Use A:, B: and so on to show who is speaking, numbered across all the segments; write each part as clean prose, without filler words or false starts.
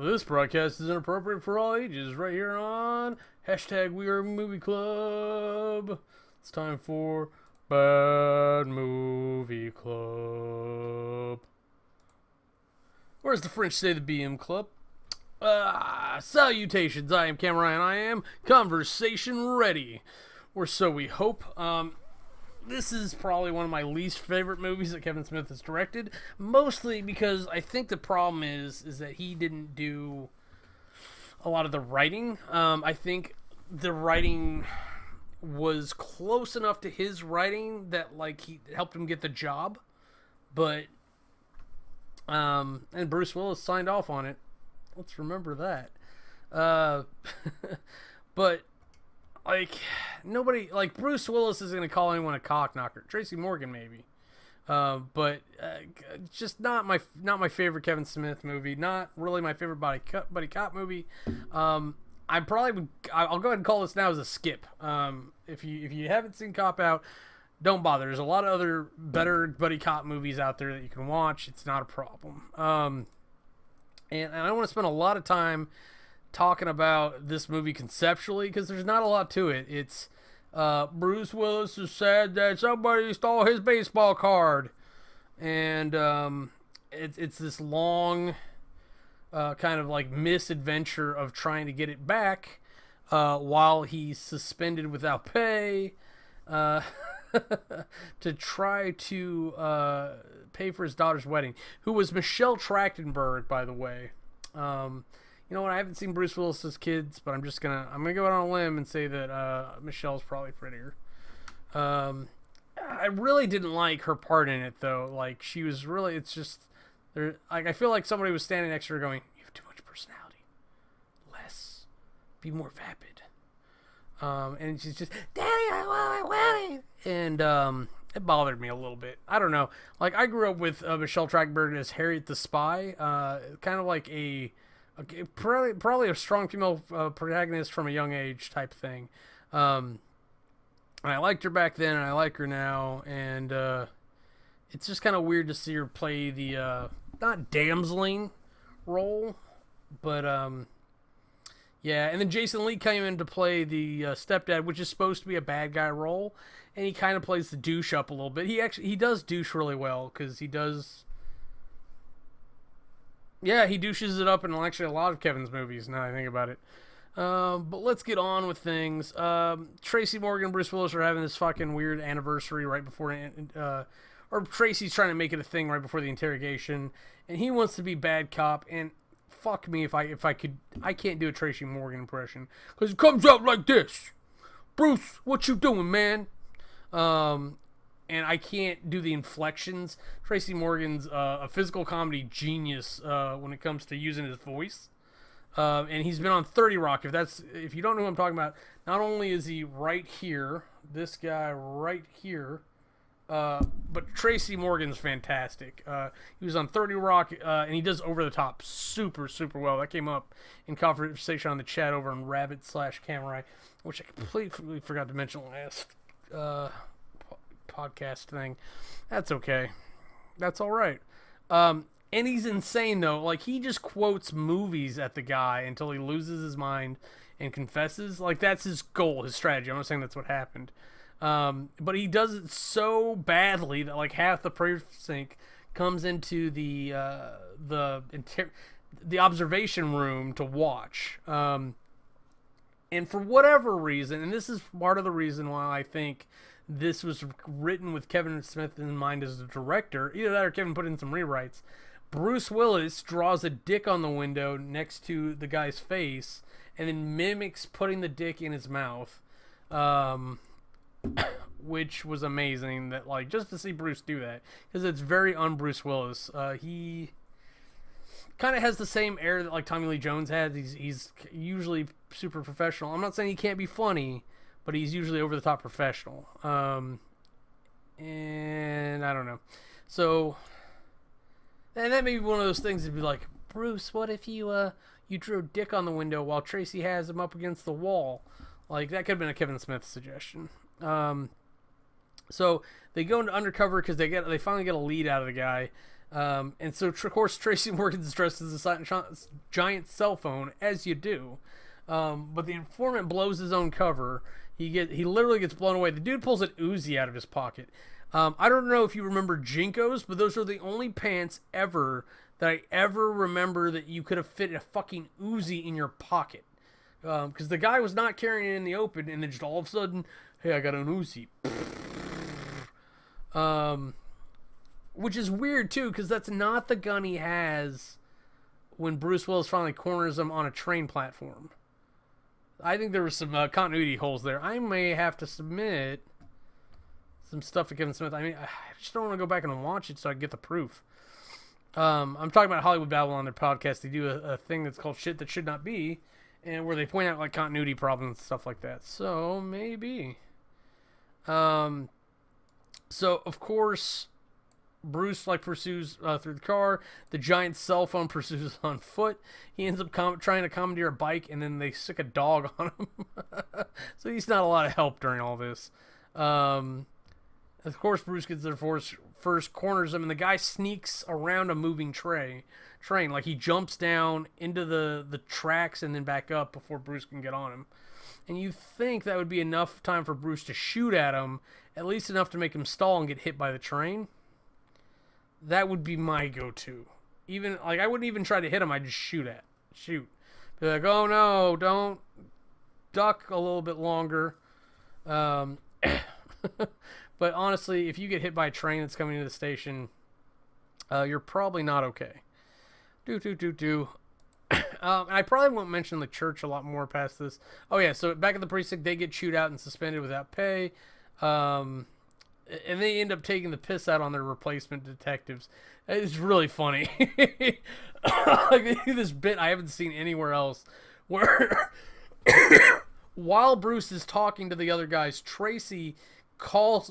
A: This broadcast is inappropriate for all ages right here on #WeAreMovieClub. It's time for Bad Movie Club. Where's the French say the BM Club? Salutations, I am Cameron, I am conversation ready. Or so we hope. This is probably one of my least favorite movies that Kevin Smith has directed, mostly because I think the problem is that he didn't do a lot of the writing. I think the writing was close enough to his writing that like he helped him get the job, but and Bruce Willis signed off on it. Let's remember that. But like nobody, like Bruce Willis isn't gonna call anyone a cock knocker. Tracy Morgan maybe, but just not my favorite Kevin Smith movie. Not really my favorite buddy cop movie. I'll go ahead and call this now as a skip. If you haven't seen Cop Out, don't bother. There's a lot of other better buddy cop movies out there that you can watch. It's not a problem. And I don't want to spend a lot of time talking about this movie conceptually because there's not a lot to it. It's Bruce Willis is sad that somebody stole his baseball card, and it's this long kind of like misadventure of trying to get it back while he's suspended without pay to try to pay for his daughter's wedding, who was Michelle Trachtenberg, by the way. You know what? I haven't seen Bruce Willis's kids, but I'm gonna go out on a limb and say that Michelle's probably prettier. I really didn't like her part in it though. Like she was really, it's just there. Like I feel like somebody was standing next to her going, "You have too much personality. Less. Be more vapid." And she's just, "Daddy, I want my wedding." And it bothered me a little bit. I don't know. Like I grew up with Michelle Trachtenberg as Harriet the Spy, kind of like probably a strong female protagonist from a young age type thing. And I liked her back then, and I like her now, and it's just kind of weird to see her play the not damseling role, but yeah. And then Jason Lee came in to play the stepdad, which is supposed to be a bad guy role, and he kind of plays the douche up a little bit. He does douche really well because he does. Yeah, he douches it up in actually a lot of Kevin's movies, now I think about it. But let's get on with things. Tracy Morgan and Bruce Willis are having this fucking weird anniversary right before... or Tracy's trying to make it a thing right before the interrogation. And he wants to be bad cop. And fuck me if I could... I can't do a Tracy Morgan impression. Because it comes out like this. Bruce, what you doing, man? And I can't do the inflections. Tracy Morgan's a physical comedy genius when it comes to using his voice. And he's been on 30 Rock. If you don't know who I'm talking about, not only is he right here, this guy right here, but Tracy Morgan's fantastic. He was on 30 Rock, and he does over the top super, super well. That came up in conversation on the chat over on Rabbit/Camerai, which I completely forgot to mention last podcast thing. That's okay. That's all right. And he's insane though. Like he just quotes movies at the guy until he loses his mind and confesses. Like that's his goal, his strategy. I'm not saying that's what happened. But he does it so badly that like half the precinct comes into the observation room to watch. And for whatever reason, and this is part of the reason why I think this was written with Kevin Smith in mind as the director. Either that or Kevin put in some rewrites. Bruce Willis draws a dick on the window next to the guy's face and then mimics putting the dick in his mouth, which was amazing. That like just to see Bruce do that because it's very un-Bruce Willis. He kind of has the same air that like Tommy Lee Jones had. He's usually super professional. I'm not saying he can't be funny, but he's usually over the top professional. And I don't know. So, and that may be one of those things that'd be like, Bruce, what if you drew a dick on the window while Tracy has him up against the wall? Like that could have been a Kevin Smith suggestion. So they go into undercover because they finally get a lead out of the guy. And so, of course, Tracy Morgan's dressed as a giant cell phone, as you do. But the informant blows his own cover. He literally gets blown away. The dude pulls an Uzi out of his pocket. I don't know if you remember Jinkos, but those are the only pants ever that I ever remember that you could have fit a fucking Uzi in your pocket. Because the guy was not carrying it in the open, and then just all of a sudden, hey, I got an Uzi. Which is weird, too, because that's not the gun he has when Bruce Willis finally corners him on a train platform. I think there was some continuity holes there. I may have to submit some stuff to Kevin Smith. I mean, I just don't want to go back and watch it so I can get the proof. I'm talking about Hollywood Babble on their podcast. They do a thing that's called Shit That Should Not Be, and where they point out like continuity problems and stuff like that. So maybe. So of course, Bruce pursues through the car. The giant cell phone pursues on foot. He ends up trying to commandeer a bike, and then they stick a dog on him. So he's not a lot of help during all this. Of course, Bruce gets there first, corners him, and the guy sneaks around a moving train. Like he jumps down into the tracks and then back up before Bruce can get on him. And you think that would be enough time for Bruce to shoot at him, at least enough to make him stall and get hit by the train. That would be my go-to. Even I wouldn't even try to hit him. I'd just shoot. Be like, oh no, don't duck a little bit longer. But honestly, if you get hit by a train that's coming to the station, you're probably not okay. And I probably won't mention the church a lot more past this. Oh yeah, so back at the precinct, they get chewed out and suspended without pay. And they end up taking the piss out on their replacement detectives. It's really funny. They do this bit I haven't seen anywhere else, where while Bruce is talking to the other guys, Tracy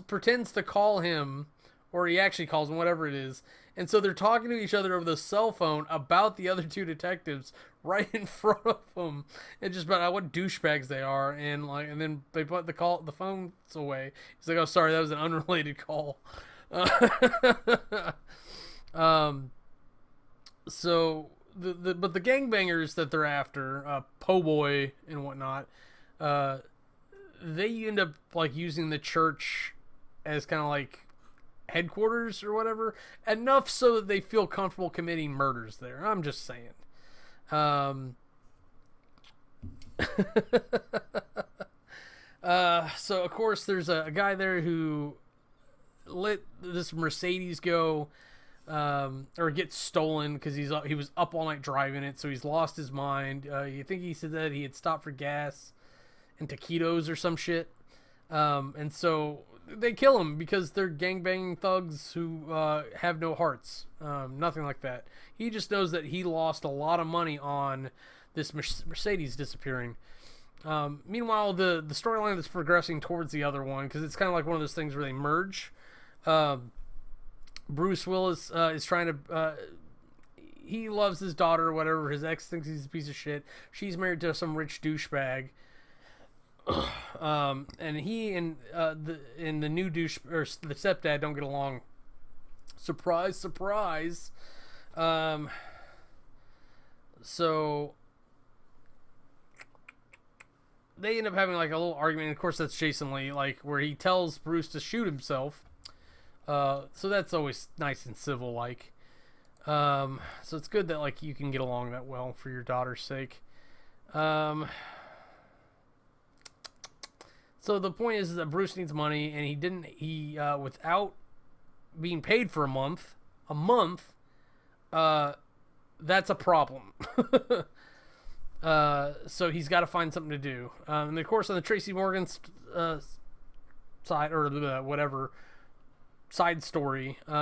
A: pretends to call him, or he actually calls him, whatever it is. And so they're talking to each other over the cell phone about the other two detectives right in front of them, and just about what douchebags they are, and then they put the phones away. He's like, "Oh, sorry, that was an unrelated call." So but the gangbangers that they're after, Po' Boy and whatnot, they end up using the church as kind of headquarters or whatever, enough so that they feel comfortable committing murders there. I'm just saying. So of course there's a guy there who let this Mercedes go, or get stolen because he was up all night driving it, so he's lost his mind. You think he said that he had stopped for gas and taquitos or some shit, and so they kill him because they're gangbanging thugs who have no hearts. Nothing like that. He just knows that he lost a lot of money on this Mercedes disappearing. Meanwhile, the storyline that's progressing towards the other one, because it's kind of like one of those things where they merge. Bruce Willis is trying to... he loves his daughter or whatever. His ex thinks he's a piece of shit. She's married to some rich douchebag. And he and the new douche, or the stepdad, don't get along. Surprise, surprise. So they end up having a little argument. And of course, that's Jason Lee, where he tells Bruce to shoot himself. So that's always nice and civil, so it's good that you can get along that well for your daughter's sake. So the point is that Bruce needs money, and he without being paid for a month, that's a problem. So he's got to find something to do. And of course, on the Tracy Morgan side, or whatever side story, he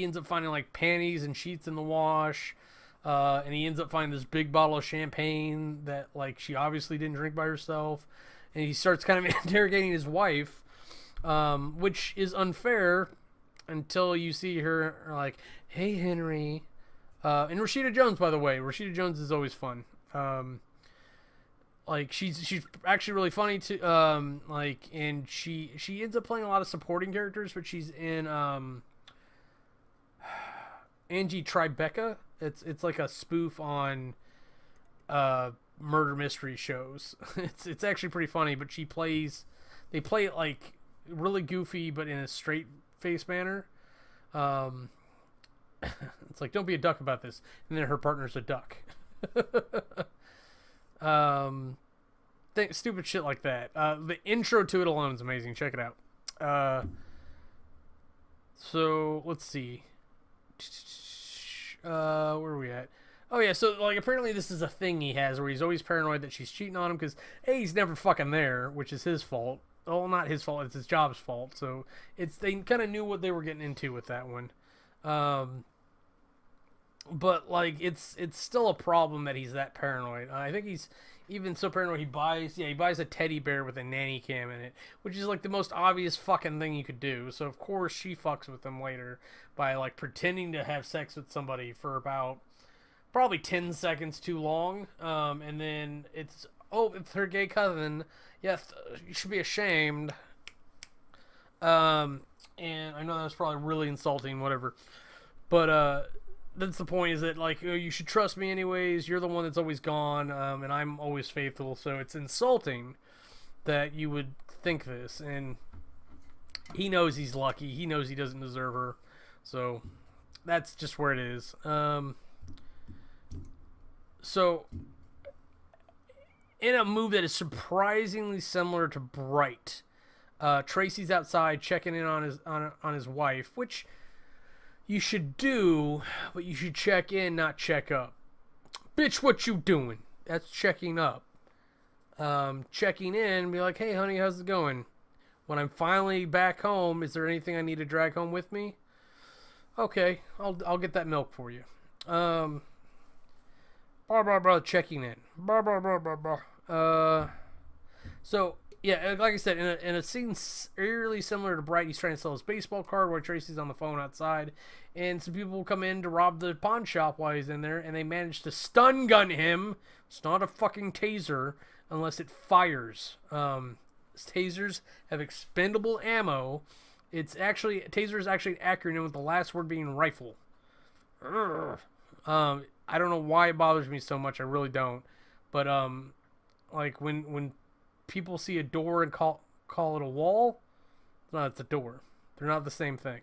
A: ends up finding panties and sheets in the wash. And he ends up finding this big bottle of champagne that she obviously didn't drink by herself, and he starts kind of interrogating his wife, which is unfair until you see her hey Henry, and Rashida Jones, by the way. Rashida Jones is always fun. like she's actually really funny too. Like, and she ends up playing a lot of supporting characters, but she's in Angie Tribeca. It's like a spoof on murder mystery shows. It's actually pretty funny, but they play it like really goofy, but in a straight face manner. It's like, don't be a duck about this, and then her partner's a duck. Stupid shit like that. The intro to it alone is amazing. Check it out. So let's see. Where are we at? Oh yeah, so like apparently this is a thing he has where he's always paranoid that she's cheating on him because he's never fucking there, which is his fault. Oh, not his fault. It's his job's fault. So they kind of knew what they were getting into with that one. But like it's still a problem that he's that paranoid. I think he's even so paranoid he buys a teddy bear with a nanny cam in it, which is like the most obvious fucking thing you could do. So of course she fucks with him later by like pretending to have sex with somebody for about probably 10 seconds too long. And then it's her gay cousin. Yes, you should be ashamed. And I know that was probably really insulting, whatever. But that's the point, is that like, you should trust me anyways. You're the one that's always gone, and I'm always faithful. So it's insulting that you would think this. And he knows he's lucky. He knows he doesn't deserve her. So that's just where it is. So in a move that is surprisingly similar to Bright, Tracy's outside checking in on his wife, which you should do, but you should check in, not check up. Bitch, what you doing? That's checking up. Checking in, be like, hey honey, how's it going? When I'm finally back home, is there anything I need to drag home with me? Okay, I'll get that milk for you. Blah blah blah, checking in. Blah blah blah blah blah. So yeah, like I said, in a scene eerily similar to Bright, he's trying to sell his baseball card while Tracy's on the phone outside, and some people come in to rob the pawn shop while he's in there, and they manage to stun gun him. It's not a fucking taser unless it fires. Tasers have expendable ammo. Taser is actually an acronym with the last word being rifle. I don't know why it bothers me so much. I really don't. But like when people see a door and call it a wall, no, it's a door. They're not the same thing.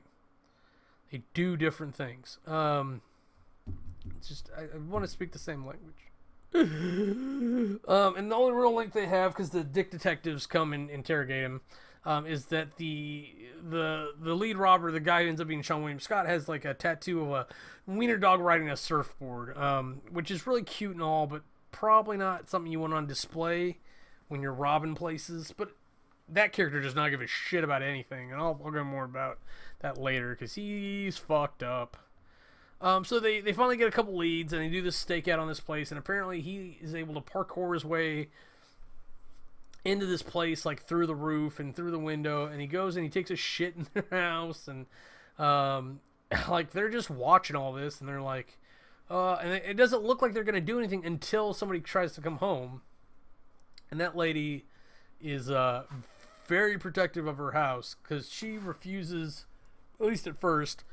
A: They do different things. It's just I want to speak the same language. And the only real link they have, because the dick detectives come and interrogate him, is that the lead robber, the guy who ends up being Sean William Scott, has like a tattoo of a wiener dog riding a surfboard, which is really cute and all, but probably not something you want on display when you're robbing places. But that character does not give a shit about anything, and I'll go more about that later, because he's fucked up. So they finally get a couple leads, and they do this stakeout on this place, and apparently he is able to parkour his way into this place, like through the roof and through the window, and he goes and he takes a shit in their house, and like they're just watching all this, and they're like, and it doesn't look like they're gonna do anything until somebody tries to come home, and that lady is very protective of her house, because she refuses, at least at first,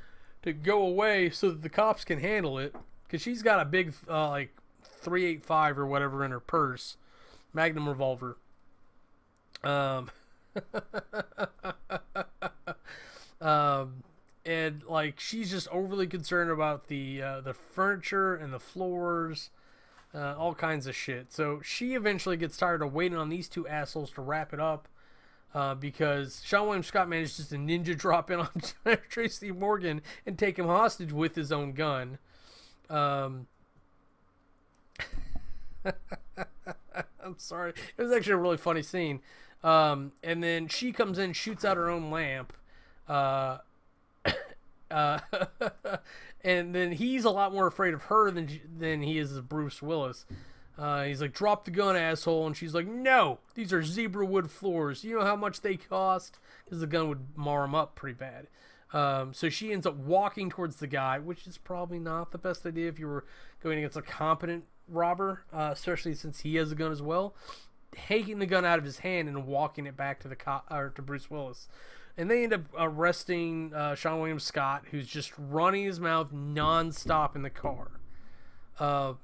A: to go away so that the cops can handle it, because she's got a big like 385 or whatever in her purse, Magnum revolver. And like she's just overly concerned about the furniture and the floors, all kinds of shit. So she eventually gets tired of waiting on these two assholes to wrap it up, because Sean William Scott manages to ninja drop in on Tracy Morgan and take him hostage with his own gun. I'm sorry, it was actually a really funny scene. And then she comes in, shoots out her own lamp, and then he's a lot more afraid of her than he is of Bruce Willis. He's like, drop the gun, asshole, and she's like, no, these are zebra wood floors. You know how much they cost? Because the gun would mar him up pretty bad. So she ends up walking towards the guy, which is probably not the best idea if you were going against a competent robber, especially since he has a gun as well, taking the gun out of his hand and walking it back to the or to Bruce Willis. And they end up arresting Sean William Scott, who's just running his mouth nonstop in the car. And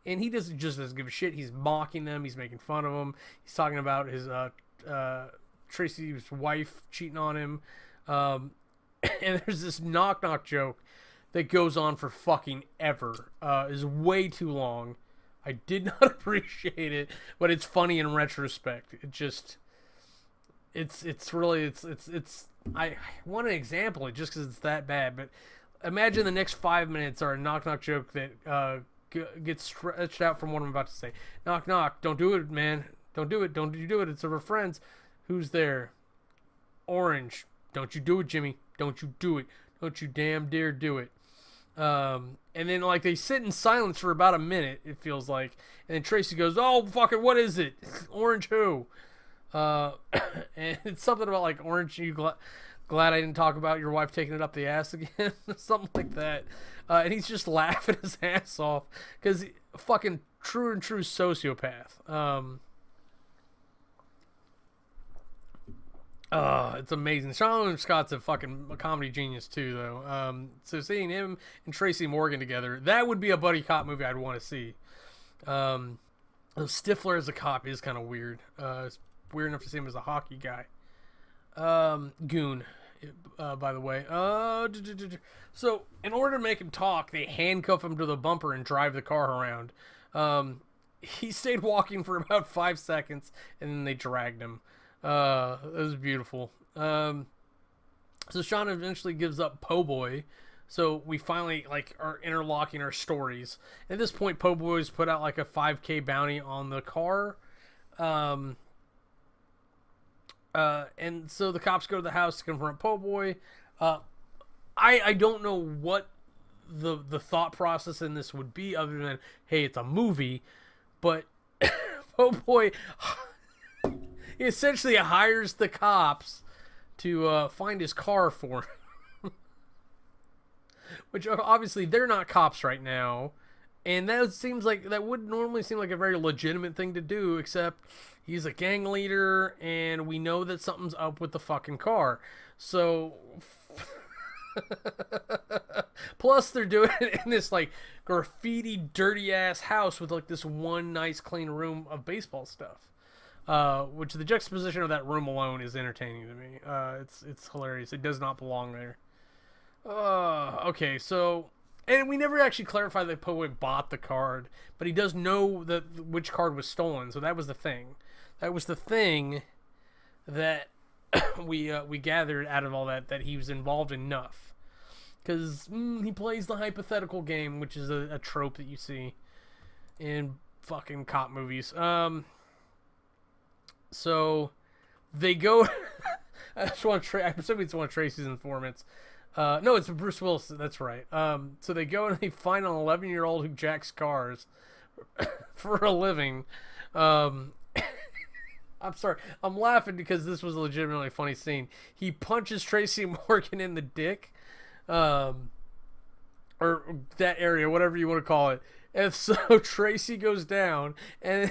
A: he doesn't give a shit. He's mocking them. He's making fun of them. He's talking about his Tracy's wife cheating on him. And there's this knock-knock joke that goes on for fucking ever. Is way ttoo long. I did not appreciate it, but it's funny in retrospect. I want to example it just because it's that bad, but imagine the next 5 minutes are a knock-knock joke that gets stretched out from what I'm about to say. Knock, knock. Don't do it, man. Don't do it. Don't you do it. It's our friends. Who's there? Orange. Don't you do it, Jimmy. Don't you do it. Don't you damn dare do it. And then, like, they sit in silence for about a minute, it feels like. And then Tracy goes, oh, fuck it, what is it? Orange who? And it's something about, like, Orange, you glad I didn't talk about your wife taking it up the ass again? Something like that. And he's just laughing his ass off because fucking true sociopath. It's amazing. Sean William Scott's a comedy genius too, though. So seeing him and Tracy Morgan together, that would be a buddy cop movie I'd want to see. Stifler as a cop is kind of weird. It's weird enough to see him as a hockey guy. Goon, by the way. So in order to make him talk, they handcuff him to the bumper and drive the car around. He stayed walking for about 5 seconds, and then they dragged him. It was beautiful. So Sean eventually gives up Po' Boy. So we finally are interlocking our stories. At this point, Po' Boy's put out like a 5K bounty on the car. And so the cops go to the house to confront Po' Boy. I don't know what the thought process in this would be other than, hey, it's a movie, but Po' Boy he essentially hires the cops to find his car for him. Which obviously they're not cops right now, and that would normally seem like a very legitimate thing to do, except he's a gang leader and we know that something's up with the fucking car. So plus they're doing it in this like graffiti dirty ass house with like this one nice clean room of baseball stuff. Which the juxtaposition of that room alone is entertaining to me. It's hilarious. It does not belong there. Okay, so, and we never actually clarified that Po' Boy bought the card, but he does know which card was stolen. So that was the thing. That was the thing that we gathered out of all that he was involved enough, because he plays the hypothetical game, which is a trope that you see in fucking cop movies. So they go. I presume it's one of Tracy's informants. No, it's Bruce Willis. That's right. So they go and they find an 11-year-old who jacks cars for a living. I'm sorry. I'm laughing because this was a legitimately funny scene. He punches Tracy Morgan in the dick, or that area, whatever you want to call it. And so Tracy goes down and.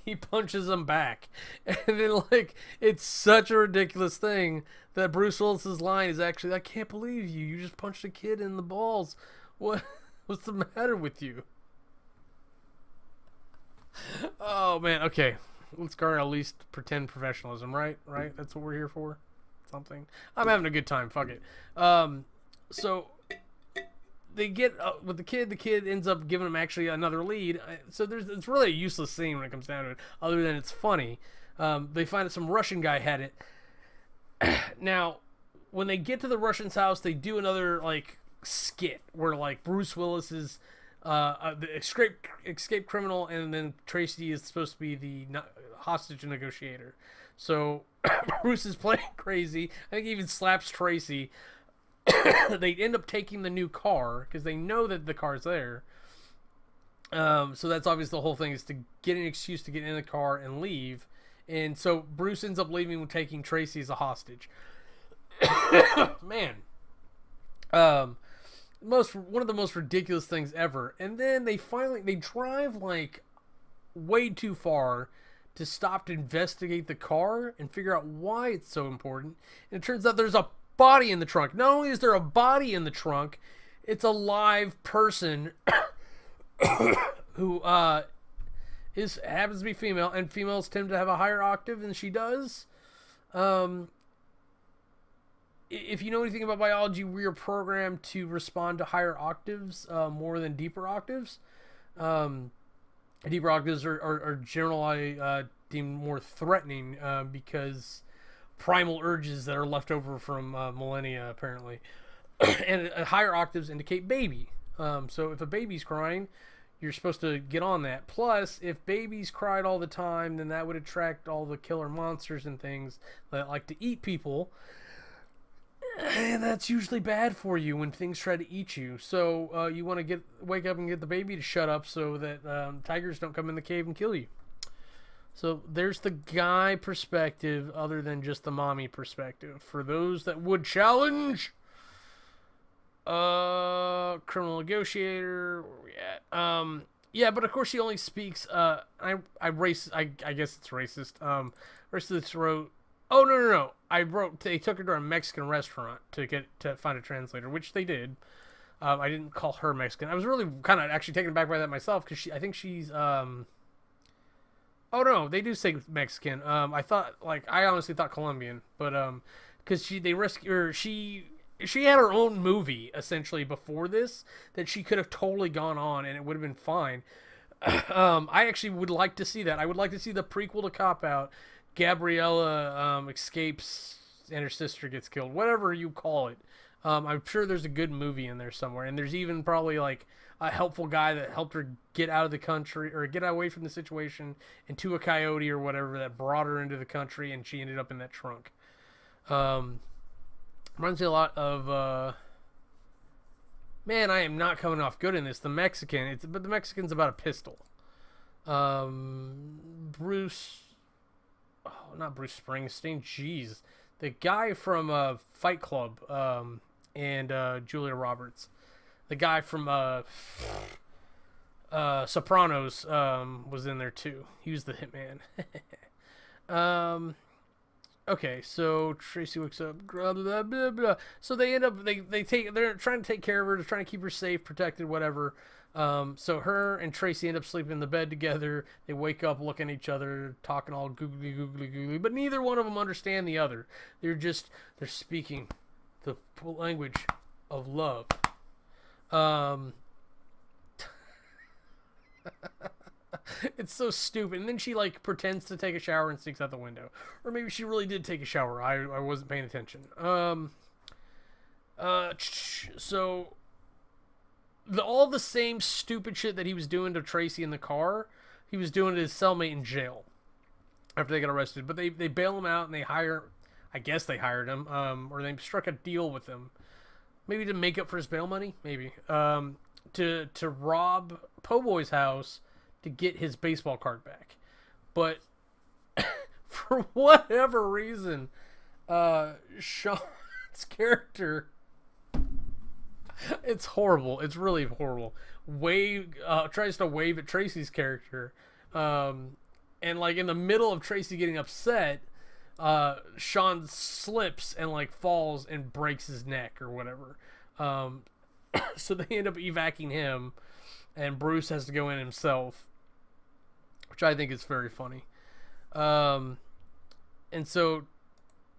A: He punches him back, and then it's such a ridiculous thing that Bruce Willis's line is actually, "I can't believe you just punched a kid in the balls. What's the matter with you?" Oh man, okay, let's garner at least pretend professionalism, right? That's what we're here for. Something. I'm having a good time. Fuck it. So. They get with the kid. The kid ends up giving him actually another lead. So it's really a useless scene when it comes down to it, other than it's funny. They find that some Russian guy had it. Now, when they get to the Russian's house, they do another skit where Bruce Willis is the escape criminal, and then Tracy is supposed to be the hostage negotiator. So Bruce is playing crazy. I think he even slaps Tracy. They end up taking the new car because they know that the car's there. So that's obviously the whole thing, is to get an excuse to get in the car and leave. And so Bruce ends up leaving with taking Tracy as a hostage. Man. one of the most ridiculous things ever. And then they drive like way too far to stop to investigate the car and figure out why it's so important. And it turns out there's a body in the trunk. Not only is there a body in the trunk, it's a live person who happens to be female, and females tend to have a higher octave than she does. If you know anything about biology, we are programmed to respond to higher octaves more than deeper octaves. Deeper octaves are generally deemed more threatening because primal urges that are left over from millennia, apparently. And higher octaves indicate baby. So if a baby's crying, you're supposed to get on that. Plus, if babies cried all the time, then that would attract all the killer monsters and things that like to eat people. And that's usually bad for you when things try to eat you. So you want to wake up and get the baby to shut up so that tigers don't come in the cave and kill you. So there's the guy perspective other than just the mommy perspective. For those that would challenge... criminal negotiator, where are we at? Yeah, but of course she only speaks, I guess it's racist. Racist wrote, oh, no. They took her to a Mexican restaurant to find a translator, which they did. I didn't call her Mexican. I was really kind of actually taken aback by that myself, because I think she's, oh no, they do say Mexican. I honestly thought Colombian, but, because they rescued her, she had her own movie, essentially, before this, that she could have totally gone on, and it would have been fine. I actually would like to see that. I would like to see the prequel to Cop Out. Gabriella escapes, and her sister gets killed. Whatever you call it. I'm sure there's a good movie in there somewhere, and there's even probably, like, a helpful guy that helped her get out of the country, or get away from the situation, into a coyote or whatever that brought her into the country, and she ended up in that trunk. Reminds me a lot of, man, I am not coming off good in this. The Mexican, but the Mexican's about a pistol. Not Bruce Springsteen, jeez. The guy from, Fight Club, and, Julia Roberts. The guy from, Sopranos, was in there too. He was the hitman. Okay, so Tracy wakes up, blah, blah, blah, blah. So they end up, they're trying to take care of her, they're trying to keep her safe, protected, whatever. So her and Tracy end up sleeping in the bed together. They wake up, looking at each other, talking all googly, but neither one of them understand the other. They're speaking the language of love. It's so stupid. And then she, like, pretends to take a shower and sneaks out the window. Or maybe she really did take a shower. I wasn't paying attention. So all the same stupid shit that he was doing to Tracy in the car, he was doing to his cellmate in jail after they got arrested. But they bail him out, and I guess they hired him, or they struck a deal with him. Maybe to make up for his bail money? Maybe. To rob Po' Boy's house to get his baseball card back. But for whatever reason, Sean's character, it's horrible. It's really horrible. Tries to wave at Tracy's character. And like in the middle of Tracy getting upset, Sean slips and like falls and breaks his neck or whatever. So they end up evacuating him, and Bruce has to go in himself, which I think is very funny. And so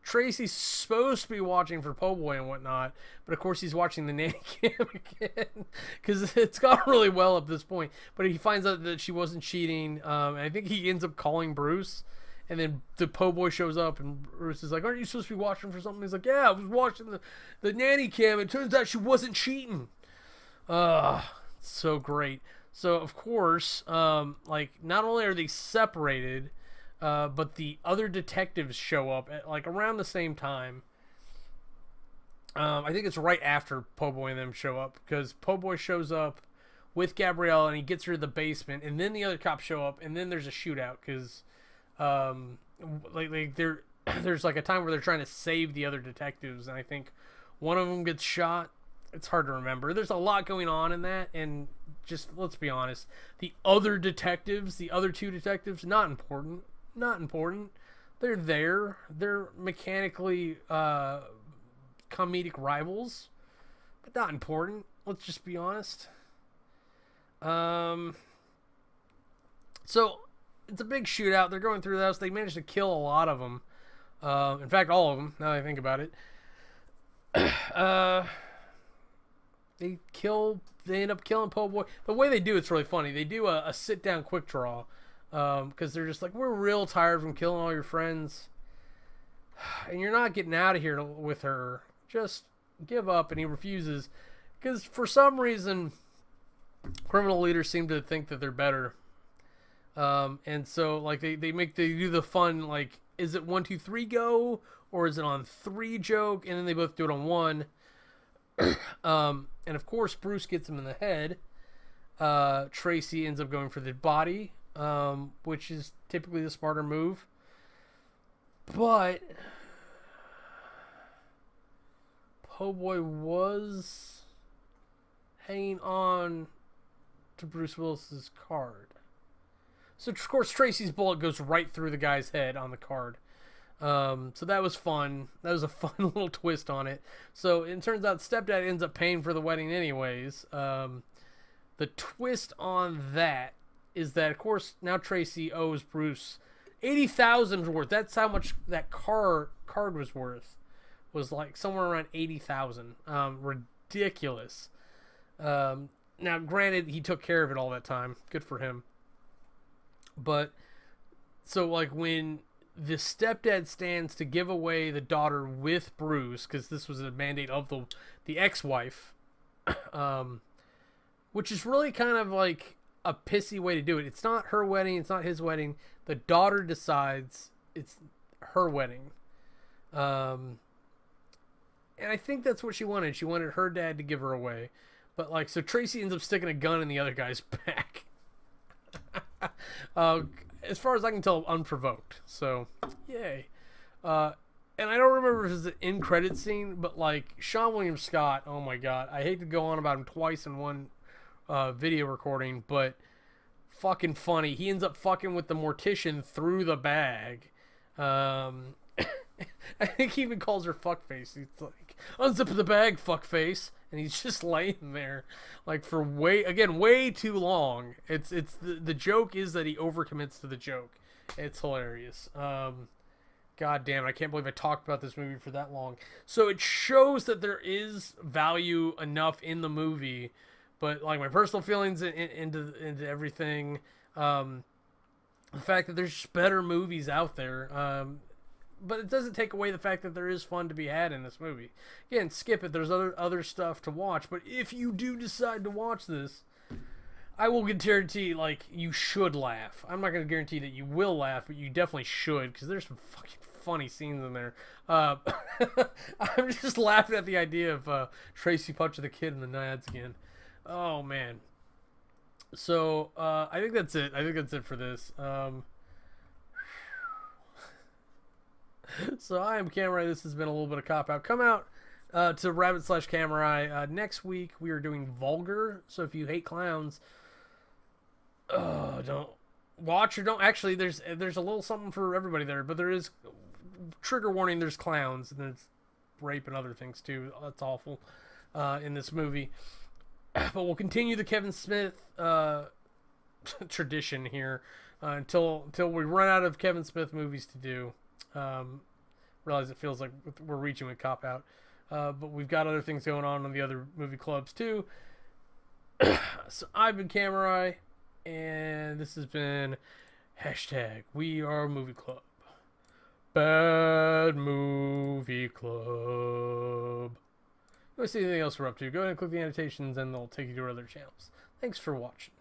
A: Tracy's supposed to be watching for Po' Boy and whatnot, but of course he's watching the nanny cam again, because it's gone really well up this point. But he finds out that she wasn't cheating, and I think he ends up calling Bruce, and then the Po' Boy shows up, and Bruce is like, aren't you supposed to be watching for something? He's like, yeah, I was watching the nanny cam. It turns out she wasn't cheating. So great. So, of course, like, not only are they separated, but the other detectives show up at, like, around the same time. I think it's right after Po' Boy and them show up, because Po' Boy shows up with Gabrielle, and he gets her to the basement, and then the other cops show up, and then there's a shootout, because, there's, like, a time where they're trying to save the other detectives, and I think one of them gets shot, it's hard to remember. There's a lot going on in that, and just let's be honest, the other detectives, the other two detectives, not important. Not important. They're there. They're mechanically comedic rivals, but not important. Let's just be honest. So it's a big shootout. They're going through the house. They managed to kill a lot of them. In fact, all of them. Now that I think about it. They end up killing Po' Boy. The way they do it's really funny. They do a sit down quick draw, because they're just like, we're real tired from killing all your friends, and you're not getting out of here with her. Just give up. And he refuses, because for some reason, criminal leaders seem to think that they're better. And so like they do the fun, like, is it 1, 2, 3 go, or is it on 3 joke, and then they both do it on 1. And of course Bruce gets him in the head. Tracy ends up going for the body, which is typically the smarter move. But Po' Boy was hanging on to Bruce Willis's card. So of course Tracy's bullet goes right through the guy's head on the card. So that was fun. That was a fun little twist on it. So it turns out stepdad ends up paying for the wedding anyways. The twist on that is that, of course, now Tracy owes Bruce $80,000 worth. That's how much that card was worth. Was like somewhere around $80,000. Ridiculous. Now, granted, he took care of it all that time. Good for him. But so like when the stepdad stands to give away the daughter with Bruce, because this was a mandate of the ex-wife, which is really kind of like a pissy way to do it. It's not her wedding. It's not his wedding. The daughter decides it's her wedding. And I think that's what she wanted. She wanted her dad to give her away. But like, so Tracy ends up sticking a gun in the other guy's back. As far as I can tell, unprovoked. So, yay. And I don't remember if it was an end credit scene, but like Sean William Scott, oh my god, I hate to go on about him twice in one video recording, but fucking funny. He ends up fucking with the mortician through the bag. I think he even calls her fuckface. He's like, unzip the bag, fuckface. And he's just laying there like for way too long. It's the joke is that he overcommits to the joke. It's hilarious. God damn it, I can't believe I talked about this movie for that long. So it shows that there is value enough in the movie, but like my personal feelings into everything, the fact that there's just better movies out there, but it doesn't take away the fact that there is fun to be had in this movie. Again, skip it. There's other stuff to watch, but if you do decide to watch this, I will guarantee, like, you should laugh. I'm not going to guarantee that you will laugh, but you definitely should, because there's some fucking funny scenes in there. I'm just laughing at the idea of Tracy punching the kid in the nads again. Oh, man. So, I think that's it. I think that's it for this. So, I am Camerai. This has been a little bit of Cop-Out. Come out to Rabbit/Camerai. Next week, we are doing Vulgar. So, if you hate clowns, don't watch or don't. Actually, there's a little something for everybody there, but there is trigger warning. There's clowns and there's rape and other things too. That's awful in this movie. But we'll continue the Kevin Smith tradition here until we run out of Kevin Smith movies to do. Realize it feels like we're reaching with Cop Out, but we've got other things going on the other movie clubs too. So I've been Camerai. And this has been #WeAreMovieClub. Bad Movie Club. If you want to see anything else we're up to, go ahead and click the annotations and they'll take you to our other channels. Thanks for watching.